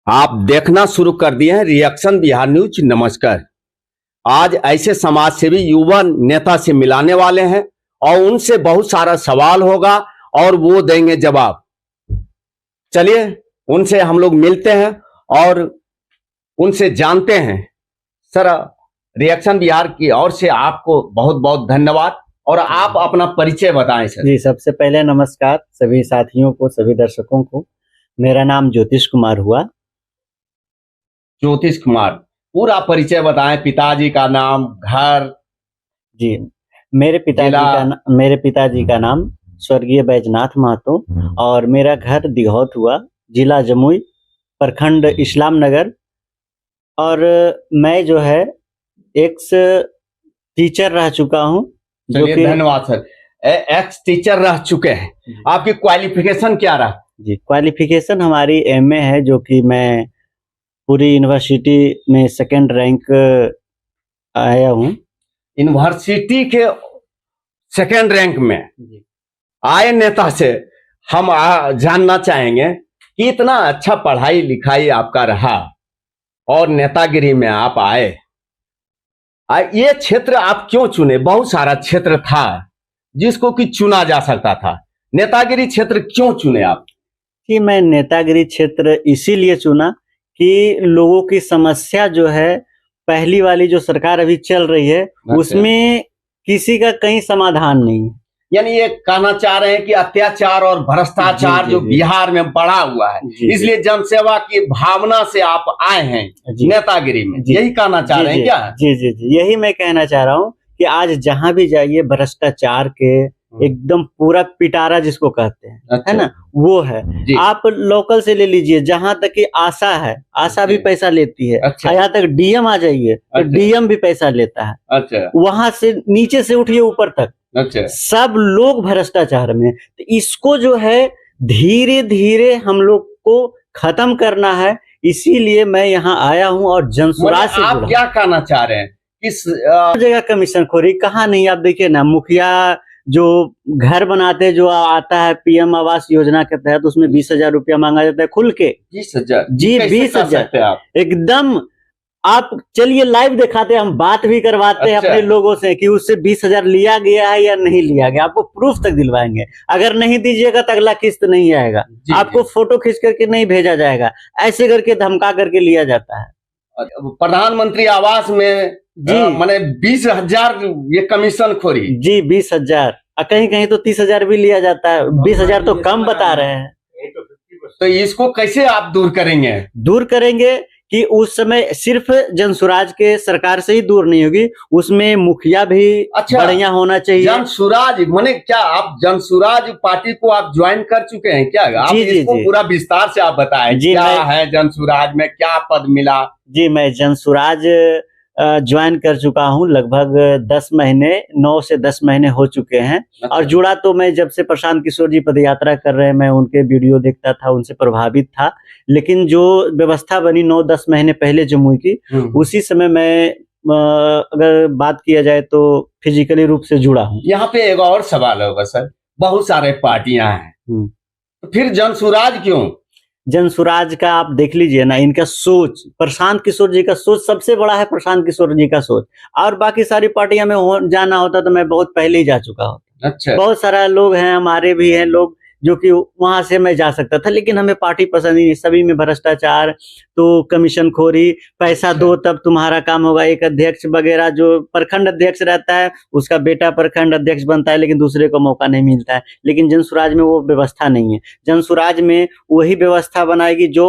आप देखना शुरू कर दिए हैं रिएक्शन बिहार न्यूज। नमस्कार। आज ऐसे समाज सेवी युवा नेता से मिलाने वाले हैं और उनसे बहुत सारा सवाल होगा और वो देंगे जवाब। चलिए उनसे हम लोग मिलते हैं और उनसे जानते हैं। सर, रिएक्शन बिहार की ओर से आपको बहुत बहुत धन्यवाद और आप अपना परिचय बताएं सर। जी, सबसे पहले नमस्कार सभी साथियों को, सभी दर्शकों को। मेरा नाम ज्योतिष कुमार हुआ। ज्योतिष कुमार, पूरा परिचय बताएं, पिताजी का नाम, घर। जी, मेरे पिताजी का नाम स्वर्गीय बैजनाथ महतो और मेरा घर दिघौत हुआ, जिला जमुई, प्रखंड इस्लाम नगर। और मैं जो है एक्स टीचर रह चुका हूँ। धन्यवाद सर। एक्स टीचर रह चुके हैं। आपकी क्वालिफिकेशन क्या रहा? जी, क्वालिफिकेशन हमारी एमए है, जो कि मैं पूरी यूनिवर्सिटी में सेकंड रैंक आया हूँ। यूनिवर्सिटी के सेकंड रैंक में आए नेता से हम जानना चाहेंगे कि इतना अच्छा पढ़ाई लिखाई आपका रहा और नेतागिरी में आप आए, ये क्षेत्र आप क्यों चुने? बहुत सारा क्षेत्र था जिसको कि चुना जा सकता था, नेतागिरी क्षेत्र क्यों चुने आप? कि मैं नेतागिरी क्षेत्र इसीलिए चुना कि लोगों की समस्या जो है, पहली वाली जो सरकार अभी चल रही है उसमें किसी का कहीं समाधान नहीं है। यानी ये कहना चाह रहे हैं कि अत्याचार और भ्रष्टाचार जो बिहार में बढ़ा हुआ है, इसलिए जनसेवा की भावना से आप आए हैं नेतागिरी में, यही कहना चाह रहे हैं क्या? जी जी जी, यही मैं कहना चाह रहा हूँ कि आज जहां भी जाइए भ्रष्टाचार के एकदम पूरा पिटारा जिसको कहते हैं, अच्छा, है ना, वो है। आप लोकल से ले लीजिए, जहां तक कि आशा है, आशा भी पैसा लेती है। अच्छा, यहाँ तक डीएम आ जाइए तो डीएम भी पैसा लेता है। अच्छा, वहां से नीचे से उठिए ऊपर तक, अच्छा, सब लोग भ्रष्टाचार में। तो इसको जो है धीरे धीरे हम लोग को खत्म करना है, इसीलिए मैं यहाँ आया हूँ और जनसुराज से। आप क्या कहना चाह रहे हैं? किस जगह कमीशन खोरी कहाँ नहीं? आप देखिए ना, मुखिया जो घर बनाते जो आता है पीएम आवास योजना के तहत, उसमें 20,000 रुपया मांगा जाता है खुल के। 20,000? जी, 20,000 एकदम। आप चलिए लाइव दिखाते हैं, हम बात भी करवाते हैं अपने लोगों से कि उससे 20,000 लिया गया है या नहीं लिया गया। आपको प्रूफ तक दिलवाएंगे। अगर नहीं दीजिएगा तो अगला किस्त नहीं आएगा, आपको फोटो खींच करके नहीं भेजा जाएगा, ऐसे करके धमका करके लिया जाता है। प्रधानमंत्री आवास में जी मैंने 20,000 ये कमीशन खोरी। जी, 20,000, कहीं कहीं तो 30,000 भी लिया जाता है। 20,000 तो कम बता रहे हैं। तो इसको कैसे आप दूर करेंगे? दूर करेंगे कि उस समय सिर्फ जनसुराज के सरकार से ही दूर नहीं होगी, उसमें मुखिया भी बढ़िया होना चाहिए। जनसुराज माने क्या? आप जनसुराज पार्टी को आप ज्वाइन कर चुके हैं क्या? आप जी, इसको पूरा विस्तार से आप बताएं, क्या है जनसुराज में, क्या पद मिला? जी, मैं जनसुराज ज्वाइन कर चुका हूं, लगभग 10 महीने, 9 से 10 महीने हो चुके हैं। अच्छा। और जुड़ा तो मैं जब से प्रशांत किशोर जी पदयात्रा कर रहे हैं, मैं उनके वीडियो देखता था, उनसे प्रभावित था। लेकिन जो व्यवस्था बनी 9-10 महीने पहले जमुई की, उसी समय मैं अगर बात किया जाए तो फिजिकली रूप से जुड़ा हूँ। यहाँ पे एक और सवाल होगा सर, बहुत सारे पार्टियां हैं, तो फिर जनसुराज क्यों? जनसुराज का आप देख लीजिए ना, इनका सोच, प्रशांत किशोर जी का सोच सबसे बड़ा है। प्रशांत किशोर जी का सोच, और बाकी सारी पार्टियां में जाना होता तो मैं बहुत पहले ही जा चुका होता। अच्छा। बहुत सारा लोग हैं, हमारे भी हैं लोग जो कि वहां से मैं जा सकता था, लेकिन हमें पार्टी पसंद ही नहीं। सभी में भ्रष्टाचार, तो कमीशन खोरी, पैसा दो तब तुम्हारा काम होगा। एक अध्यक्ष वगैरह जो प्रखंड अध्यक्ष रहता है, उसका बेटा प्रखंड अध्यक्ष बनता है, लेकिन दूसरे को मौका नहीं मिलता है। लेकिन जनसुराज में वो व्यवस्था नहीं है। जनसुराज में वही व्यवस्था बनाएगी जो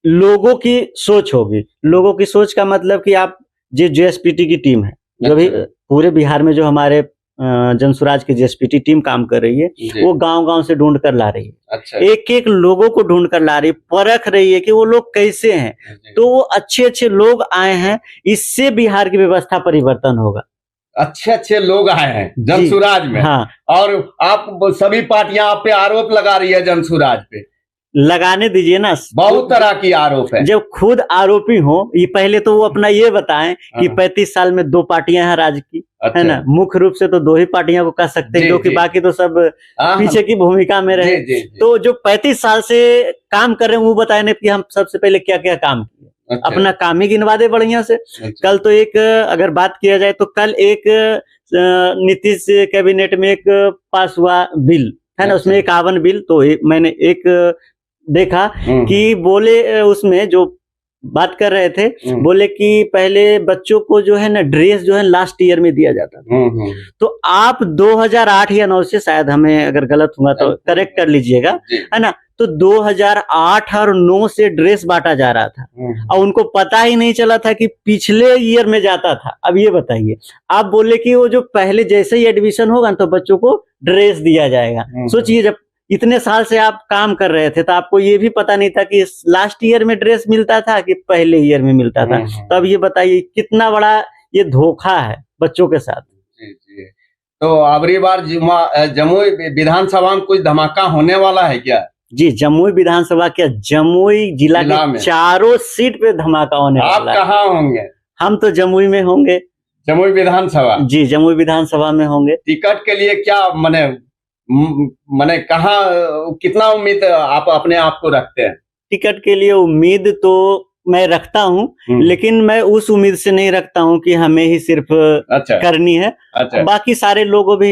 लोगों की सोच होगी। लोगों की सोच का मतलब कि आप जेएसपीटी की टीम है, जो भी पूरे बिहार में जो हमारे जनसुराज की जेएसपीटी टीम काम कर रही है, वो गांव-गांव से ढूंढ कर ला रही है। अच्छा। एक-एक लोगों को ढूंढ कर ला रही है, परख रही है कि वो लोग कैसे हैं। तो वो अच्छे-अच्छे लोग आए हैं, इससे बिहार की व्यवस्था परिवर्तन होगा। अच्छे-अच्छे लोग आए हैं जनसुराज में। हाँ। और आप सभी पार्टियां आप पे आरोप लगा रही है जनसुराज पे लगाने दीजिए ना। बहुत तरह की आरोप है। जब खुद आरोपी हो, ये पहले तो वो अपना ये बताएं कि हाँ। 35 साल में 2 पार्टियां हैं राज्य की, अच्छा। है ना। मुख्य रूप से तो 2 ही पार्टियां को कह सकते हैं, जी, क्योंकि जी। बाकी तो सब हाँ, पीछे की भूमिका में रहे। जी, जी, जी। तो जो 35 साल से काम कर रहे हैं वो बताए ना कि हम सबसे पहले क्या क्या काम किए। अच्छा। अपना काम ही गिनवा दे बढ़िया से। अच्छा। कल तो एक अगर बात किया जाए तो कल एक नीतीश कैबिनेट में एक पास हुआ बिल, है ना। उसमें 51 बिल, तो मैंने एक देखा कि बोले उसमें जो बात कर रहे थे, बोले कि पहले बच्चों को जो है ना ड्रेस जो है लास्ट ईयर में दिया जाता था। तो आप 2008 या 9 से, शायद हमें अगर गलत हुआ तो करेक्ट कर लीजिएगा, है ना। तो 2008 और 9 से ड्रेस बांटा जा रहा था और उनको पता ही नहीं चला था कि पिछले ईयर में जाता था। अब ये बताइए, आप बोले कि वो जो पहले जैसे ही एडमिशन होगा तो बच्चों को ड्रेस दिया जाएगा। सोचिए, जब इतने साल से आप काम कर रहे थे तो आपको ये भी पता नहीं था कि लास्ट ईयर में ड्रेस मिलता था कि पहले ईयर में मिलता था। तो अब ये बताइए कितना बड़ा ये धोखा है बच्चों के साथ। जी, जी। तो अगली बार जमुई विधानसभा में कुछ धमाका होने वाला है क्या? जी, जमुई विधानसभा क्या, जमुई जिला के चारों सीट पे धमाका होने वाला है। आप कहाँ होंगे? हम तो जमुई में होंगे। जमुई विधानसभा? जी, जमुई विधानसभा में होंगे। टिकट के लिए क्या मने कहाँ, कितना उम्मीद आप अपने आप को रखते हैं? टिकट के लिए उम्मीद तो मैं रखता हूँ, लेकिन मैं उस उम्मीद से नहीं रखता हूँ कि हमें ही सिर्फ करनी है। अच्छा। बाकी सारे लोगों भी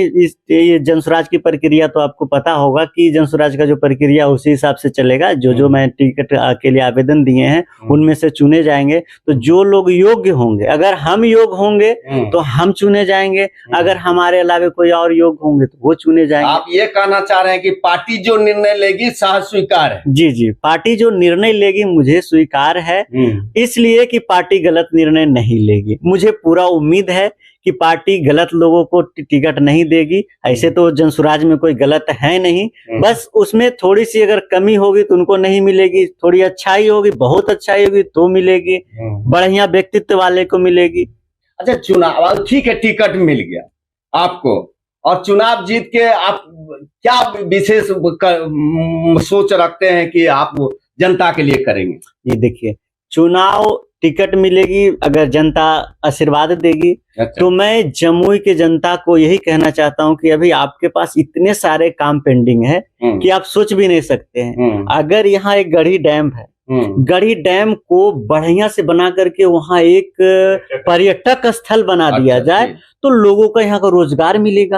ये जनसुराज की प्रक्रिया तो आपको पता होगा कि जनसुराज का जो प्रक्रिया उसी हिसाब से चलेगा। जो मैं टिकट के लिए आवेदन दिए हैं उनमें से चुने जाएंगे। तो जो लोग योग्य होंगे, अगर हम योग्य होंगे तो हम चुने जाएंगे, अगर हमारे अलावा कोई और योग्य होंगे तो वो चुने जाएंगे। आप ये कहना चाह रहे हैं कि पार्टी जो निर्णय लेगी सहज स्वीकार है? जी, पार्टी जो निर्णय लेगी मुझे स्वीकार है, इसलिए कि पार्टी गलत निर्णय नहीं लेगी। मुझे पूरा उम्मीद है कि पार्टी गलत लोगों को टिकट नहीं देगी। ऐसे तो जनसुराज में कोई गलत है नहीं, बस उसमें थोड़ी सी अगर कमी होगी तो उनको नहीं मिलेगी, थोड़ी अच्छाई होगी, बहुत अच्छाई होगी तो मिलेगी, बढ़िया व्यक्तित्व वाले को मिलेगी। अच्छा, चुनाव ठीक है, टिकट मिल गया आपको और चुनाव जीत के आप क्या विशेष सोच रखते हैं कि आप जनता के लिए करेंगे? ये देखिए, चुनाव टिकट मिलेगी, अगर जनता आशीर्वाद देगी। अच्छा। तो मैं जमुई के जनता को यही कहना चाहता हूं कि अभी आपके पास इतने सारे काम पेंडिंग है कि आप सोच भी नहीं सकते हैं। अगर यहाँ एक गढ़ी डैम है, गढ़ी डैम को बढ़िया से बना करके वहाँ एक पर्यटक स्थल बना दिया जाए तो लोगों का यहाँ का रोजगार मिलेगा।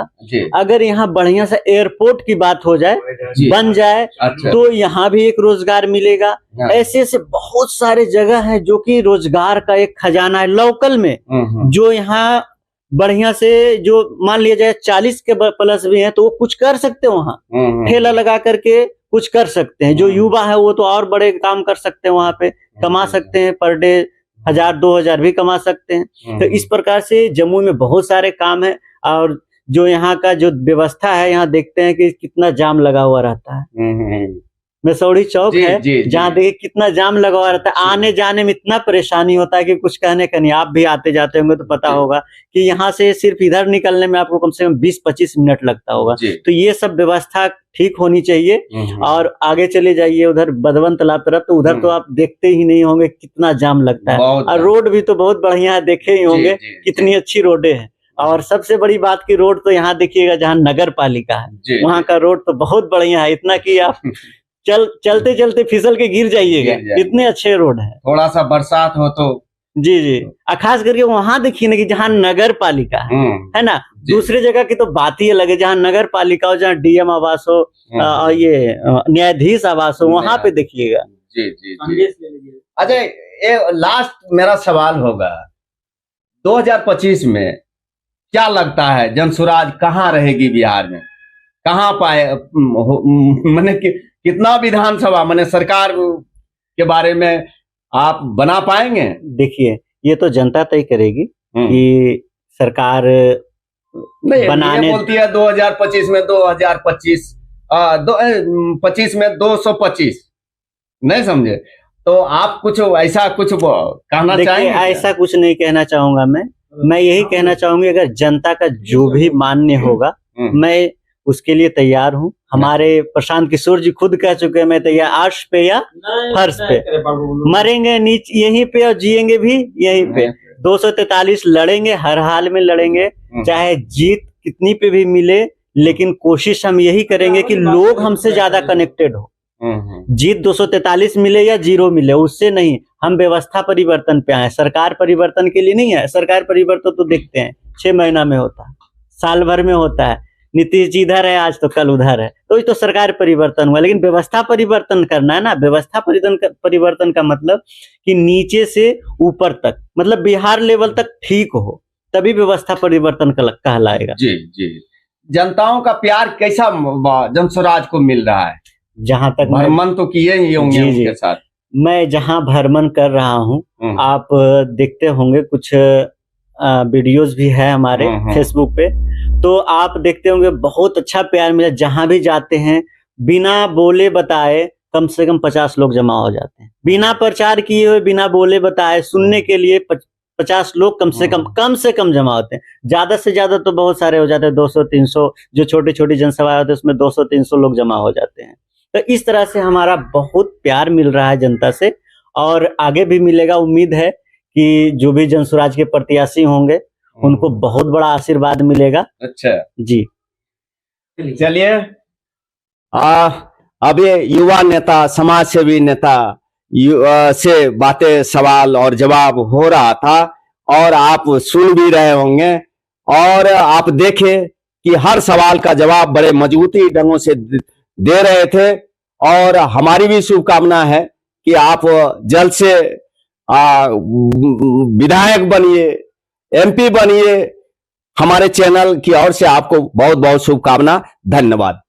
अगर यहाँ बढ़िया से एयरपोर्ट की बात हो जाए, बन जाए, तो यहाँ भी एक रोजगार मिलेगा। ऐसे ऐसे बहुत सारे जगह है जो कि रोजगार का एक खजाना है लोकल में, जो यहाँ बढ़िया से, जो मान लिया जाए 40 के प्लस भी है तो वो कुछ कर सकते हैं, वहाँ ठेला लगा करके कुछ कर सकते हैं। जो युवा है वो तो और बड़े काम कर सकते हैं, वहाँ पे कमा सकते हैं, पर डे 1000-2000 भी कमा सकते हैं। तो इस प्रकार से जम्मू में बहुत सारे काम है। और जो यहाँ का जो व्यवस्था है, यहाँ देखते हैं कि कितना जाम लगा हुआ रहता है। मसौड़ी चौक है जहाँ देखिए कितना जाम लगा हुआ रहता है, आने जाने में इतना परेशानी होता है कि कुछ कहने का नहीं। आप भी आते जाते होंगे तो पता होगा कि यहाँ से सिर्फ इधर निकलने में आपको कम से कम 20-25 मिनट लगता होगा। तो ये सब व्यवस्था ठीक होनी चाहिए। और आगे चले जाइए उधर बधवन तालाब तरफ, तो उधर तो आप देखते ही नहीं होंगे कितना जाम लगता है। और रोड भी तो बहुत बढ़िया है, देखे ही होंगे कितनी अच्छी रोडें हैं। और सबसे बड़ी बात की रोड तो यहाँ देखिएगा जहाँ नगर पालिका है, वहाँ का रोड तो बहुत बढ़िया है, इतना कि आप चलते चलते फिसल के गिर जाइएगा, इतने अच्छे रोड है। थोड़ा सा बरसात हो तो जी खास करके वहां देखिए ना कि जहाँ नगर पालिका है ना, दूसरे जगह की तो बात ही अलग है। जहाँ नगर पालिका हो, जहाँ डीएम आवास हो और ये न्यायाधीश आवास हो, वहां पे देखिएगा। जी। अच्छा, ये लास्ट मेरा सवाल होगा, 2025 में क्या लगता है जनसुराज कहाँ रहेगी बिहार में? कहाँ पाए, मैंने कितना विधानसभा, मैंने सरकार के बारे में आप बना पाएंगे? देखिए, ये तो जनता तय करेगी कि सरकार बनाने बोलती है 2025 में 2025 25 में 225, नहीं समझे? तो आप कुछ ऐसा कुछ कहना चाहेंगे? ऐसा कुछ नहीं कहना चाहूंगा मैं यही कहना चाहूंगी, अगर जनता का जो भी मान्य होगा, मैं उसके लिए तैयार हूँ। हमारे प्रशांत किशोर जी खुद कह चुके हैं मैं तैयार, आर्श पे या फर्श पे, मरेंगे नीचे यहीं पे और जिएंगे भी यहीं पे। 243 लड़ेंगे, हर हाल में लड़ेंगे, चाहे जीत कितनी पे भी मिले, लेकिन कोशिश हम यही करेंगे कि लोग हमसे ज्यादा कनेक्टेड हो। जीत 243 मिले या 0 मिले उससे नहीं, हम व्यवस्था परिवर्तन पे आए, सरकार परिवर्तन के लिए नहीं है। सरकार परिवर्तन तो देखते हैं 6 महीना में होता है, साल भर में होता है, नीतीश जी इधर है आज तो कल उधर है, तो ये तो सरकार परिवर्तन हुआ, लेकिन व्यवस्था परिवर्तन करना है ना। व्यवस्था परिवर्तन का मतलब कि नीचे से ऊपर तक, मतलब बिहार लेवल तक ठीक हो, तभी व्यवस्था परिवर्तन कहलाएगा। जी जी, जनताओं का प्यार कैसा जनस्वराज को मिल रहा है? जहां तक भ्रमण तो किए ही होंगे उनके साथ, मैं जहां भ्रमण कर रहा हूं, आप देखते होंगे कुछ वीडियोस भी है हमारे फेसबुक पे, तो आप देखते होंगे बहुत अच्छा प्यार मिला। जहां भी जाते हैं बिना बोले बताए कम से कम 50 लोग जमा हो जाते हैं, बिना प्रचार किए हुए, बिना बोले बताए सुनने के लिए 50 लोग कम से कम जमा होते हैं। ज्यादा से ज्यादा तो बहुत सारे हो जाते हैं, 200-300, जो छोटी छोटी जनसभा होती है उसमें 200-300 लोग जमा हो जाते हैं। तो इस तरह से हमारा बहुत प्यार मिल रहा है जनता से, और आगे भी मिलेगा। उम्मीद है कि जो भी जनसुराज के प्रत्याशी होंगे उनको बहुत बड़ा आशीर्वाद मिलेगा। अच्छा जी, चलिए, अब ये युवा नेता, समाज सेवी नेता से बातें, सवाल और जवाब हो रहा था, और आप सुन भी रहे होंगे, और आप देखें कि हर सवाल का जवाब बड़े मजबूती ढंगों से दे रहे थे। और हमारी भी शुभकामना है कि आप जल्द से विधायक बनिए, MP बनिए। हमारे चैनल की ओर से आपको बहुत बहुत शुभकामना। धन्यवाद।